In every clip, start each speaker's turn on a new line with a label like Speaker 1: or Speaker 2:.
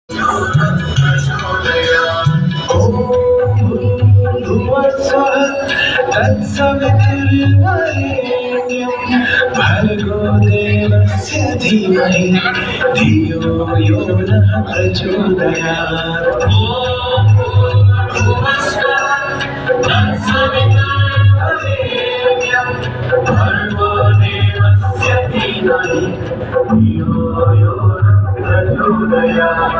Speaker 1: भर्गो देवस्य धीमहि धियो यो नः प्रचोदयात्। भर्गो देवस्य धीमहि धियो यो नः प्रचोदयात्।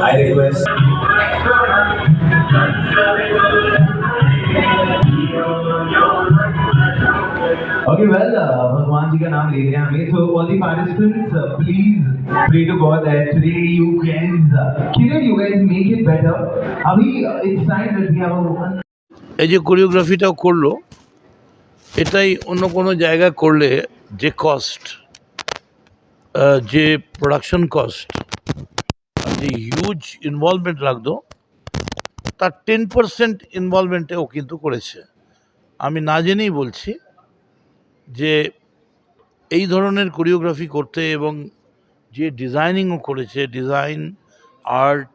Speaker 1: I request. Okay, well, भगवान जी का नाम ले लिया हमें, so all the participants, please pray to God that today you guys, you guys make it better. अभी it's time that we have a
Speaker 2: এই যে কোরিওগ্রাফিটাও করলো, এটাই অন্য কোনো জায়গায় করলে যে কস্ট, যে প্রোডাকশন কস্ট, যে হিউজ ইনভলভমেন্ট লাগতো, তার 10% ইনভলভমেন্টে ও কিন্তু করেছে। আমি না জেনেই বলছি যে এই ধরনের কোরিওগ্রাফি করতে এবং যে ডিজাইনিংও করেছে, ডিজাইন আর্ট,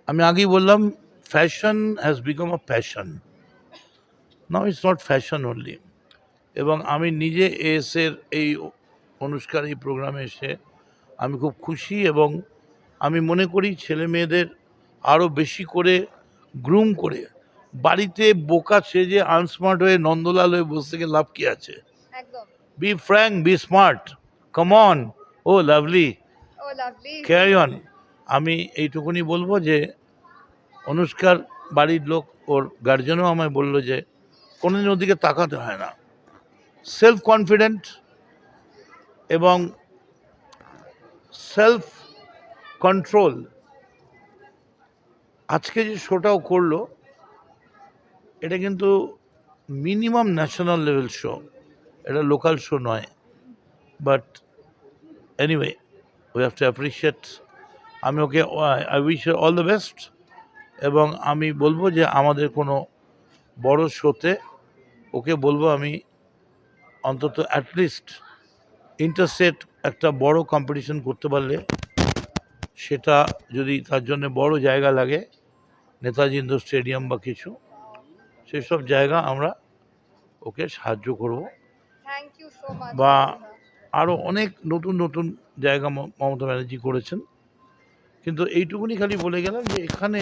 Speaker 2: আমি আগেই বললাম fashion has become a passion, now it's not fashion only. এবং আমি নিজে এসের এই অনুষ্কার এই প্রোগ্রামে এসে আমি খুব খুশি, এবং আমি মনে করি ছেলে মেয়েদের আরও বেশি করে গ্রুম করে, বাড়িতে বোকা সেজে আনস্মার্ট হয়ে নন্দলাল হয়ে বসে থেকে লাভ কি আছে? Be frank, be smart, come on, oh lovely, carry on. আমি এইটুকুনি বলবো যে অনুষ্কার বাড়ির লোক, ওর গার্জেনও আমায় বললো যে কোনোদিন ওদিকে তাকাতে হয় না, সেলফ কনফিডেন্ট এবং সেলফ কন্ট্রোল। আজকে যে শোটাও করলো, এটা কিন্তু মিনিমাম ন্যাশনাল লেভেল শো, এটা লোকাল শো নয়। But anyway, we have to appreciate. আমি ওকে I wish all the best, এবং আমি বলবো যে আমাদের কোনো বড় শোতে ওকে বলবো আমি অন্তত অ্যাটলিস্ট ইন্টারস্টেট একটা বড় কম্পিটিশন করতে পারলে, সেটা যদি তার জন্য বড় জায়গা লাগে, নেতাজি ইন্ডোর স্টেডিয়াম বা কিছু, সেসব জায়গা আমরা ওকে সাহায্য করব। বা আরও অনেক নতুন নতুন জায়গা মমতা ব্যানার্জি করেছেন। কিন্তু এইটুকুনি খালি বলে গেলাম যে এখানে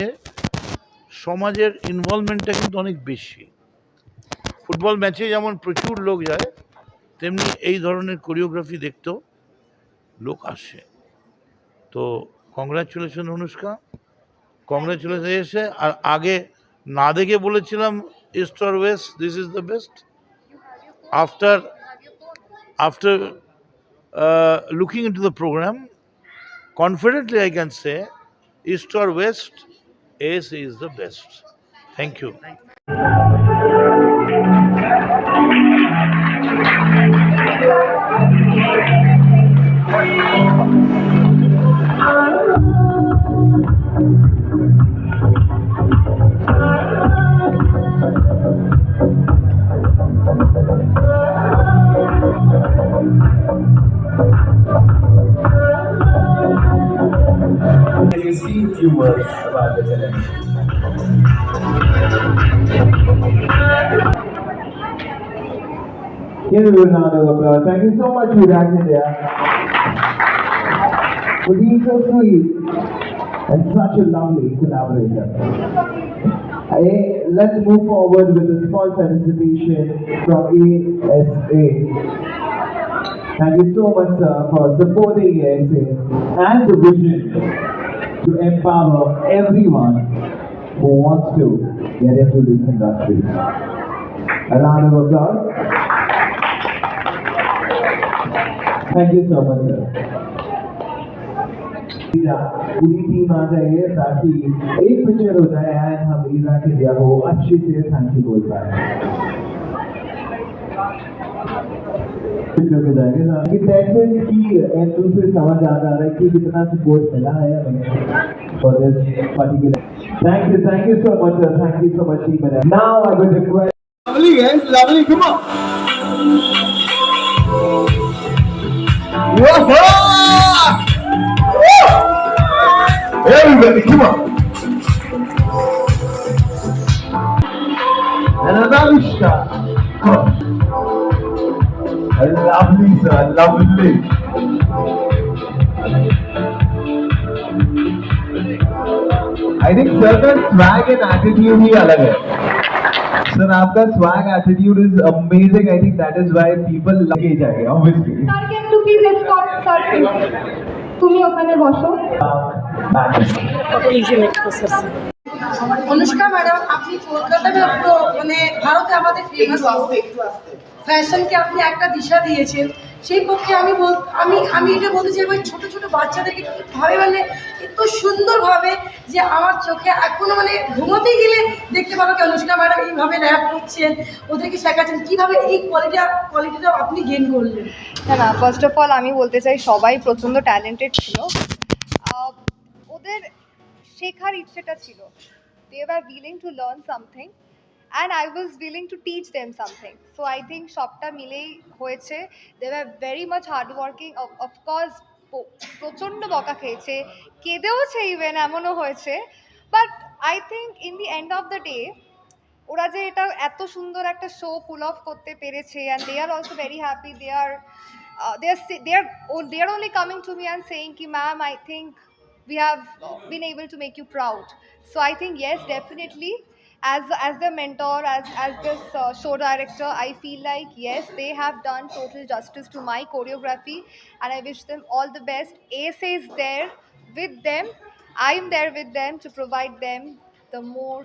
Speaker 2: সমাজের ইনভলভমেন্টটা কিন্তু অনেক বেশি। ফুটবল ম্যাচে যেমন প্রচুর লোক যায়, তেমনি এই ধরনের কোরিওগ্রাফি দেখতেও লোক আসে। তো কংগ্রাচুলেশন অনুষ্কা, কংগ্রাচুলেশন এসে। আর আগে না দেখে বলেছিলাম east or West, this is the best. After looking into the program, confidently I can say east or west, Ace is the best. Thank you.
Speaker 1: Can you see a few words about the challenge? Give a round of applause. Thank you so much, Viraj India, for being so sweet and such a lovely collaborator. Let's move forward with a small participation from ASA. Thank you so much, sir, for supporting ASA and the vision to empower everyone who wants to get into this industry. A round of applause. Thank you so much, sir. पूरी team आ जाइए ताकि एक picture हो जाए and हम ईरा के दिया को अच्छे से थैंक यू बोल पाए। कि टेक्निक की एक दूसरे समझ आ रहा है कि कितना सपोर्ट मिला है हमें for this particular Thank you so much, sir. Thank you so much, team. Now I would request. Lovely, guys. Lovely. Come on. Whoa! Everybody, come on. And another shot. Come on. Lovely, sir. Lovely. I think sir का swag and attitude ही अलग है. Sir आपका swag attitude is amazing. I think that is why people लगे जाएंगे obviously.
Speaker 3: স্যারকে একটু please escort sir তুমি ওখানে বসো।
Speaker 4: অনুষ্কা ম্যাডাম, আপনি কলকাতাতে মানে ভারতে আমাদের ফেমাস ফ্যাশনকে আপনি একটা দিশা দিয়েছেন। সেই পক্ষে আমি এটা বলতে চাই, ওই ছোটো ছোটো বাচ্চাদেরকে কীভাবে মানে এত সুন্দরভাবে যে আমার চোখে এখনো মানে ঘুমোতে গেলে দেখতে পারো কি অনুষ্কা ম্যাডাম এইভাবে র্যাপ করছেন, ওদেরকে শেখাচ্ছেন, কীভাবে এই কোয়ালিটিটা আপনি গেইন করলেন?
Speaker 3: না, ফার্স্ট অফ অল আমি বলতে চাই সবাই প্রচণ্ড ট্যালেন্টেড ছিল, ওদের শেখার ইচ্ছেটা ছিল। They were willing to learn something and I was willing to teach them something. So I think সবটা মিলেই হয়েছে। They were very much hardworking. Of course প্রচণ্ড বকা খেয়েছে, কেঁদেওছে, ইভেন এমনও হয়েছে। But I think in the end of the day ওরা যে এটা এত সুন্দর একটা শো পুল অফ করতে পেরেছে, and they are also very happy. They are only coming to me and saying ki ma'am, I think we have been able to make you proud. So I think yes, definitely as the mentor, as this show director, I feel like yes, they have done total justice to my choreography and I wish them all the best. ASA is there with them, I'm there with them to provide them the more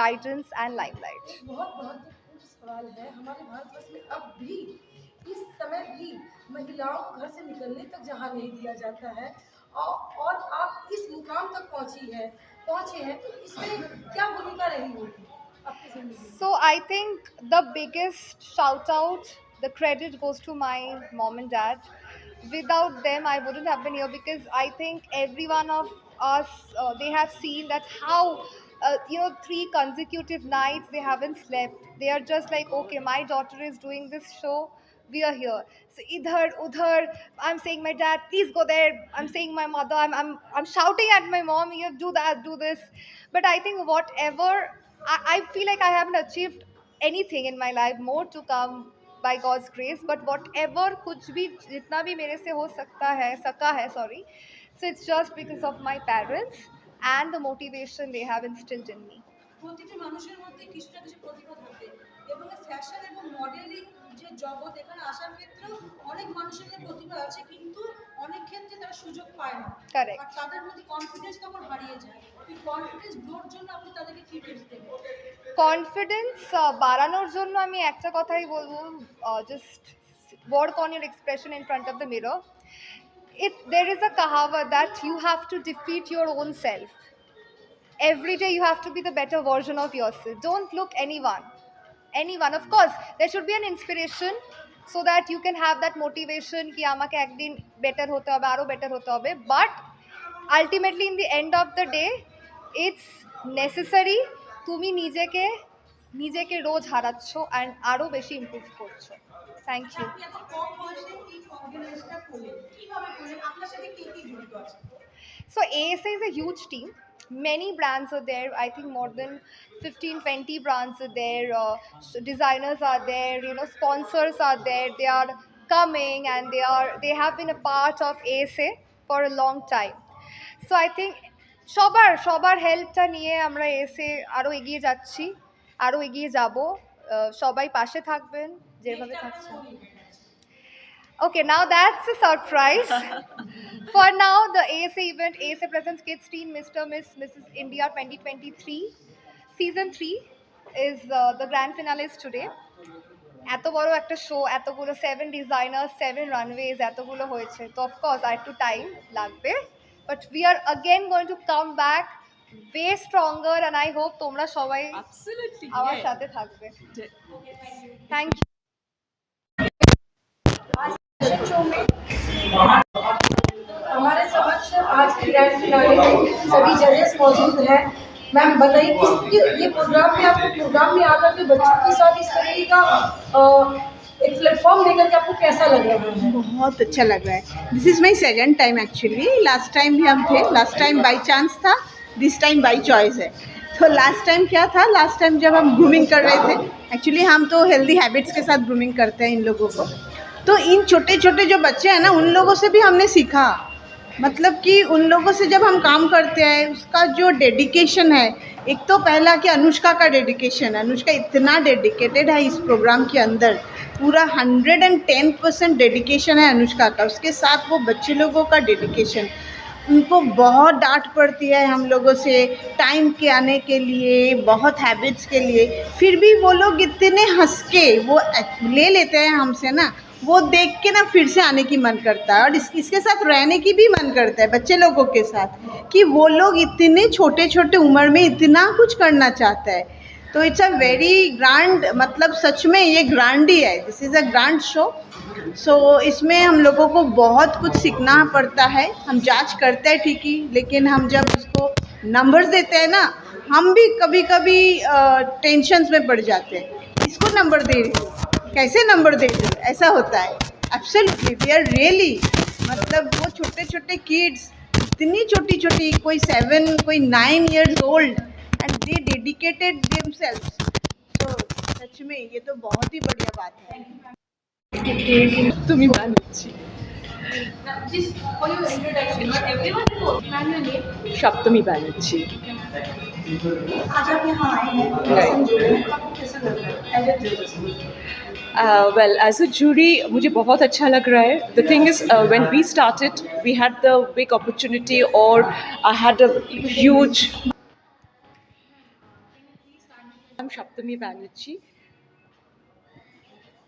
Speaker 3: guidance and limelight.
Speaker 4: बहुत महत्वपूर्ण सवाल है। हमारे भारतवर्ष में अब भी इस समय भी महिलाओं को घर से निकलने तक जहाँ नहीं दिया जाता है, और आप इस मुकाम तक पहुँचे हैं, तो इसमें क्या भूमिका रही होगी आपकी जिंदगी?
Speaker 3: So I think the biggest shout out, the credit goes to my mom and dad. Without them I wouldn't have been here, because I think every one of us they have seen that how 3 consecutive nights they haven't slept. They are just like, okay, my daughter is doing this show, we are here. So idhar udhar I'm saying my dad, please go there, I'm saying my mother, I'm shouting at my mom, you do that, do this. But I think whatever I feel like I haven't achieved anything in my life, more to come by God's grace. But whatever कुछ भी जितना भी मेरे से हो सका है, sorry. So it's just because of my parents and the motivation they have instilled in me.
Speaker 4: প্রতিটি মানুষের মধ্যে কিছু না কিছু প্রতিভা থাকে, এবং ফ্যাশন এবং মডেলিং যে জগৎ, এখানে আসার ক্ষেত্রেও অনেক মানুষের মধ্যে প্রতিভা আছে, কিন্তু অনেক ক্ষেত্রে তারা সুযোগ পায় না।
Speaker 3: Correct.
Speaker 4: আর তাদের মধ্যে কনফিডেন্স তখন হারিয়ে যায়। এই কনফিডেন্স গ্রোর জন্য আপনি তাদেরকে কি টিপস দেবেন?
Speaker 3: কনফিডেন্স বাড়ানোর জন্য আমি একটা কথাই বলবো, just work on your expression in front of the mirror. There is a kahavat that you have to defeat your own self. Every day you have to be the better version of yourself. Don't look anyone. Of course there should be an inspiration so that you can have that motivation ki amake ekdin better hote hobe, aro better hote hobe. But ultimately in the end of the day it's necessary তুমি নিজেকে রোজ হারাচ্ছো and আরো বেশি improve করছো। Thank you.
Speaker 4: আপনি এত কম বয়সে এই কনফিডেন্সটা করলেন, কিভাবে করলেন? আপনার সাথে কি কি জড়িত আছে?
Speaker 3: So ASA is a huge team. Many brands are there. I think more than 15-20 brands are there. Designers are there. Sponsors are there. They are coming and they have been a part of ASA for a long time. So I think সবার হেল্পটা নিয়ে আমরা এসে আরও এগিয়ে যাচ্ছি, আরও এগিয়ে যাব। সবাই পাশে থাকবেন যেভাবে থাকছেন। Okay, now that's a surprise. For now, the ASA event, ASA Presents Kids Teen Mr. Miss Mrs. India 2023, Season 3 is the grand finale is today. এত বড় একটা শো, এতগুলো 7 designers, 7 runways, এতগুলো হয়েছে, তো অফকোর্স আর একটু টাইম লাগবে। But we are again going to come back way stronger and I hope তোমরা সবাই আমার সাথে থাকবে। Thank you.
Speaker 4: हमारे समक्ष आज की ग्रैंड फिनाले में सभी जजेस मौजूद हैं। मैम बताइए किस ये प्रोग्राम में आपको प्रोग्राम में आकर के बच्चों के साथ इस तरीके का एक प्लेटफॉर्म देकर के आपको कैसा लग रहा है?
Speaker 5: बहुत अच्छा लग रहा है। This is my second time actually. Last time भी हम थे, लास्ट टाइम बाई चांस था, दिस टाइम बाई चॉइस है। तो लास्ट टाइम क्या था, लास्ट टाइम जब हम ग्रूमिंग कर रहे थे, एक्चुअली हम तो हेल्दी हैबिट्स के साथ ग्रूमिंग करते हैं इन लोगों को। तो इन छोटे छोटे जो बच्चे हैं ना, उन लोगों से भी हमने सीखा। मतलब कि उन लोगों से जब हम काम करते हैं, उसका जो डेडिकेशन है, एक तो पहला कि अनुष्का का डेडिकेशन, अनुष्का इतना डेडिकेटेड है इस प्रोग्राम के अंदर, पूरा 110% डेडिकेशन है अनुष्का का। उसके साथ वो बच्चे लोगों का डेडिकेशन, उनको बहुत डांट पड़ती है हम लोगों से टाइम के आने के लिए, बहुत हैबिट्स के लिए, फिर भी वो लोग इतने हंस के वो ले लेते हैं हमसे ना, वो देख के ना फिर से आने की मन करता है और इसके साथ रहने की भी मन करता है बच्चे लोगों के साथ, कि वो लोग इतने छोटे छोटे उम्र में इतना कुछ करना चाहता है। तो इट्स अ वेरी ग्रैंड, मतलब सच में ये ग्रैंड ही है, this is a grand show. So इसमें हम लोगों को बहुत कुछ सीखना पड़ता है। हम जांच करते हैं ठीक ही, लेकिन हम जब उसको नंबर्स देते हैं ना, हम भी कभी कभी टेंशन्स में पड़ जाते हैं, इसको नंबर दे रही हूँ, कैसे नंबर दे रही हूँ, ऐसा होता है। एब्सोल्युटली वी आर रियली, मतलब वो छोटे छोटे किड्स, इतनी छोटी छोटी, कोई 7 कोई 9 years old, and they dedicated themselves. तो सच में ये तो बहुत ही बढ़िया बात है।
Speaker 6: তুমি বানাচ্ছি
Speaker 4: Just for your introduction, everyone know your name.
Speaker 6: সপ্তমী বানাচ্ছি
Speaker 4: आज आप यहाँ आए हैं, कैसा जुड़े हैं, आपको कैसा लग रहा है एज ए जज?
Speaker 6: वेल एज अ जूरी मुझे बहुत अच्छा लग रहा है। The thing is when we started we had the big opportunity और I had a huge Saptami Banerjee.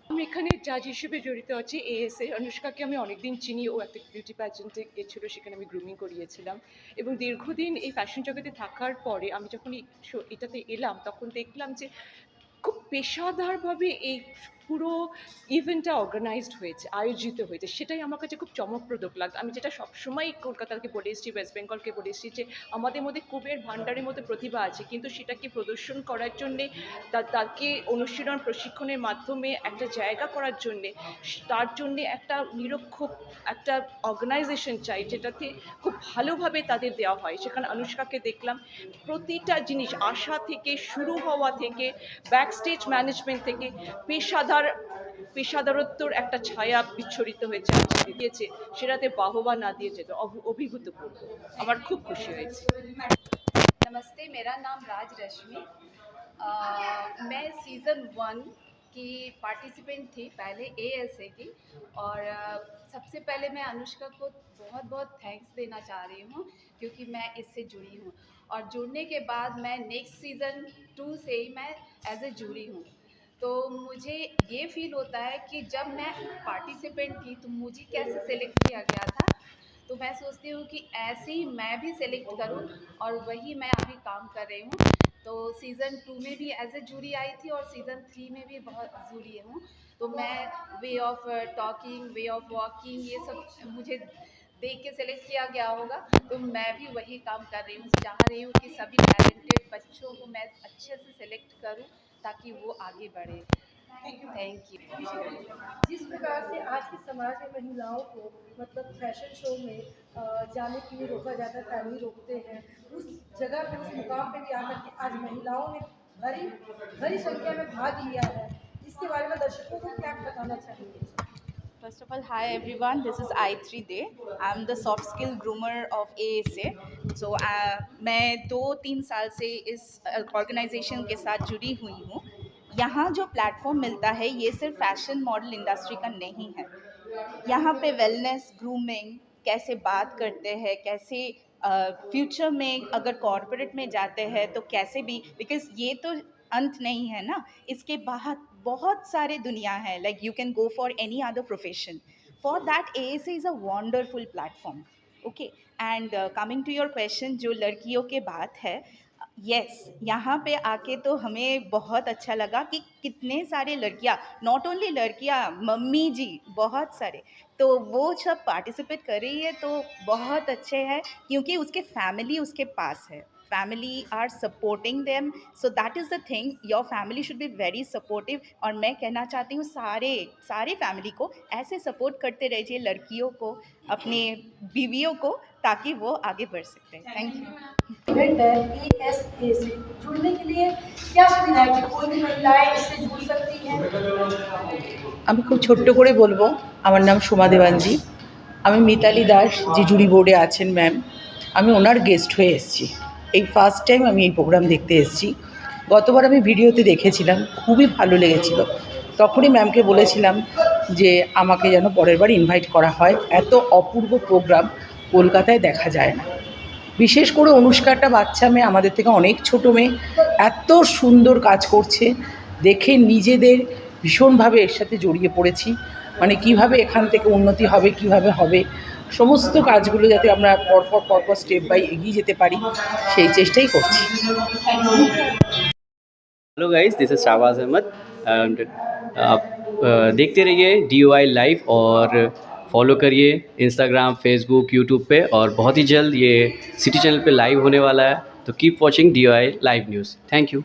Speaker 6: আমি এখানে জাজ হিসেবে জড়িত আছি এএসএ। অনুষ্কাকে আমি অনেকদিন চিনি, ও একটা বিউটি প্যাজেন্টে গেছিলো, সেখানে আমি গ্রুমিং করিয়েছিলাম। এবং দীর্ঘদিন এই ফ্যাশন জগতে থাকার পরে আমি যখন এই এটাতে এলাম, তখন দেখলাম যে খুব পেশাদারভাবে এই পুরো ইভেন্টটা অর্গানাইজড হয়েছে, আয়োজিত হয়েছে। সেটাই আমার কাছে খুব চমকপ্রদ লাগতো। আমি যেটা সবসময় কলকাতাকে বলে এসেছি, ওয়েস্ট বেঙ্গলকে বলে এসেছি, যে আমাদের মধ্যে কুবের ভাণ্ডারের মধ্যে প্রতিভা আছে, কিন্তু সেটাকে প্রদর্শন করার জন্যে, তাকে অনুশীলন প্রশিক্ষণের মাধ্যমে একটা জায়গা করার জন্যে, তার জন্যে একটা নিরক্ষর একটা অর্গানাইজেশন চাই, যেটাতে খুব ভালোভাবে তাদের দেওয়া হয়। সেখানে অনুষ্কাকে দেখলাম প্রতিটা জিনিস, আসা থেকে শুরু হওয়া থেকে, ব্যাক স্টেজ ম্যানেজমেন্ট থেকে, পেশাদারত্বর একটা ছায়া বিচ্ছুরিত হয়েছে, দিয়েছে, সেটাতে বাহবা না দিয়ে যেত অভিভূতপূর্ণ। আমার খুব খুশি হয়েছে।
Speaker 7: नमस्ते, मेरा नाम राज रश्मि। मैं सीज़न 1 की पार्टिसिपेंट थी, पहले एएसए की। और सबसे पहले मैं अनुष्का को बहुत बहुत थैंक्स देना चाह रही हूँ, क्योंकि मैं इससे जुड़ी हूँ। और जुड़ने के बाद मैं नेक्स्ट सीज़न 2 से ही मैं एज ए जुड़ी हूँ। तो मुझे ये फील होता है कि जब मैं पार्टिसिपेंट थी तो मुझे कैसे सेलेक्ट किया गया था, तो मैं सोचती हूँ कि ऐसे ही मैं भी सेलेक्ट करूँ, और वही मैं अभी काम कर रही हूँ। तो सीज़न 2 में भी एज ए जूरी आई थी, और सीज़न 3 में भी बहुत जूरी हूँ। तो मैं way of talking, way of walking, ये सब मुझे देख के सेलेक्ट किया गया होगा। तो मैं भी वही काम कर रही हूँ, चाह रही हूँ कि सभी टैलेंटेड बच्चों को मैं अच्छे से सेलेक्ट करूँ, ताकि वो आगे बढ़े। Thank you.
Speaker 4: जिस प्रकार से आज के समाज में महिलाओं को मतलब फैशन शो में जाने के लिए रोका जाता है, फैमिली रोकते हैं, उस जगह पे, उस मुकाम पे भी आकर के आज महिलाओं ने भरी भरी संख्या में भाग लिया है, इसके बारे में दर्शकों को क्या बताना चाहेंगे?
Speaker 8: First of all, hi everyone. This is I3 Day. I'm the soft skill groomer of ASA. So मैं 2-3 साल से इस ऑर्गेनाइजेशन के साथ जुड़ी हुई हूँ। यहाँ जो प्लेटफॉर्म मिलता है, ये सिर्फ फैशन मॉडल इंडस्ट्री का नहीं है। यहाँ पे वेलनेस, ग्रूमिंग, कैसे बात करते हैं, कैसे फ्यूचर में अगर कॉर्पोरेट में जाते हैं तो कैसे भी, बिकॉज ये तो अंत नहीं है ना, इसके बाद बहुत सारे दुनिया है, like you can go for any other profession. For that ASA is a wonderful platform. Okay, and coming to your question, जो लड़कियों के बात है, यस, यहाँ पे आके तो हमें बहुत अच्छा लगा कि कितने सारे लड़कियाँ, नॉट ओनली लड़कियाँ, मम्मी जी बहुत सारे, तो वो सब पार्टिसिपेट कर रही है, तो बहुत अच्छे है, क्योंकि उसके फैमिली उसके पास है, family are supporting them. So that is the thing, your family should be very supportive. और मैं कहना चाहती हूँ सारे फैमिली को ऐसे सपोर्ट करते रहिए, लड़कियों को, अपने बीवियों को, ताकि वो आगे बढ़ सकते हैं। Thank you.
Speaker 4: इवेंट है ASA से जुड़ने के लिए क्या सुविधा है कि कोई भी महिलाएं इससे जुड़ सकती हैं?
Speaker 9: আমি খুব ছোট্ট করে বলবো, আমার নাম সোমা দেবাঞ্জি, আমি মিতালি দাস যে জুরি বোর্ডে আছেন ম্যাম, আমি ওনার গেস্ট হয়ে এসেছি। এই ফার্স্ট টাইম আমি এই প্রোগ্রাম দেখতে এসেছি। গতবার আমি ভিডিওতে দেখেছিলাম, খুবই ভালো লেগেছিল। তখনই ম্যামকে বলেছিলাম যে আমাকে যেন পরের বার ইনভাইট করা হয়, এত অপূর্ব প্রোগ্রাম কলকাতায় দেখা যায় না। বিশেষ করে অনুষ্কাটা বাচ্চা মেয়ে, আমাদের থেকে অনেক ছোটো মেয়ে, এত সুন্দর কাজ করছে দেখে নিজেদের ভীষণভাবে এর সাথে জড়িয়ে পড়েছি। মানে কিভাবে এখান থেকে উন্নতি হবে, কিভাবে হবে, সমস্ত কাজগুলো যাতে আমরা পরপর স্টেপ বাই এগিয়ে যেতে পারি, সেই চেষ্টাই করছি।
Speaker 10: Hello guys, this is Shahbaz Ahmed and आप देखते रहिए DOI लाइव और फॉलो करिए इंस्टाग्राम, फेसबुक, यूट्यूब पे, और बहुत ही जल्द ये सिटी चैनल पे लाइव होने वाला है। तो keep watching DOI live news. Thank you.